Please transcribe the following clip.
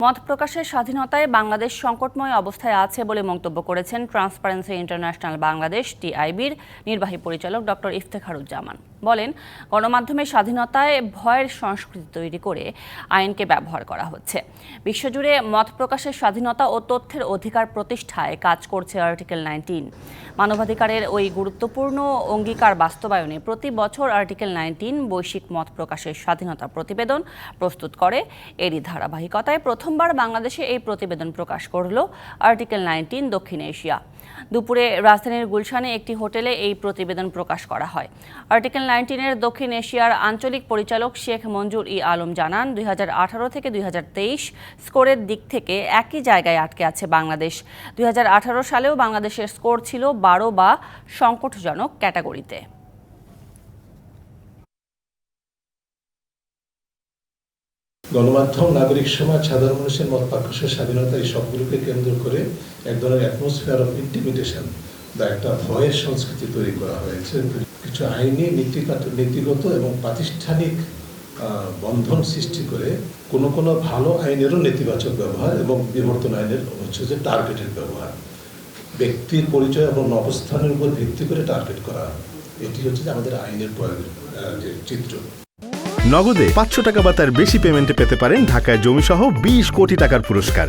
মত প্রকাশের স্বাধীনতায় বাংলাদেশ সংকটময় অবস্থায় আছে বলে মন্তব্য করেছেন ট্রান্সপারেন্সি ইন্টারন্যাশনাল বাংলাদেশ টিআইবির নির্বাহী পরিচালক ডক্টর ইফতেখারুজ্জামান। বলেন, গণমাধ্যমের স্বাধীনতায় ভয়ের সংস্কৃতি তৈরি করে আইনকে ব্যবহার করা হচ্ছে। বিশ্বজুড়ে মত প্রকাশের স্বাধীনতা ও তথ্যের অধিকার প্রতিষ্ঠায় কাজ করছে আর্টিকেল 19। মানবাধিকারের ওই গুরুত্বপূর্ণ অঙ্গীকার বাস্তবায়নে প্রতি বছর আর্টিকেল 19 বৈশ্বিক মত প্রকাশের স্বাধীনতা প্রতিবেদন প্রস্তুত করে। এরই ধারাবাহিকতায় প্রথমবার বাংলাদেশে এই প্রতিবেদন প্রকাশ করল আর্টিকেল 19 দক্ষিণ এশিয়া। দুপুরে রাজধানীর গুলশানে একটি হোটেলে এই প্রতিবেদন প্রকাশ করা হয়। আর্টিকেল 19-এর দক্ষিণ এশিয়ার আঞ্চলিক পরিচালক শেখ মঞ্জুর ই আলম জানান, 2018 থেকে 2023 স্কোরের দিক থেকে একই জায়গায় আটকে আছে বাংলাদেশ। 2018 সালেও বাংলাদেশের স্কোর ছিল 12 বা সংকটজনক ক্যাটাগরিতে। গণমাধ্যম, নাগরিক সমাজ, সাধারণ মানুষের মত প্রকাশের স্বাধীনতা, এই সবগুলোকে কেন্দ্র করে এক ধরনের অ্যাটমসফিয়ার অফ ইন্টিমিডেশন বা একটা ভয়ের সংস্কৃতি তৈরি করা হয়েছে। কিছু আইনি নীতিগত এবং প্রাতিষ্ঠানিক বন্ধন সৃষ্টি করে কোনো ভালো আইনেরও নেতিবাচক ব্যবহার এবং বিবর্তন আইনের হচ্ছে যে টার্গেটেড ব্যবহার, ব্যক্তির পরিচয় এবং অবস্থানের উপর ভিত্তি করে টার্গেট করা। এটি হচ্ছে আমাদের আইনের প্রয়োগের যে চিত্র। নগদে 500 টাকা বা তার বেশি পেমেন্টে পেতে পারেন ঢাকায় জমিসহ 20 কোটি টাকার পুরস্কার।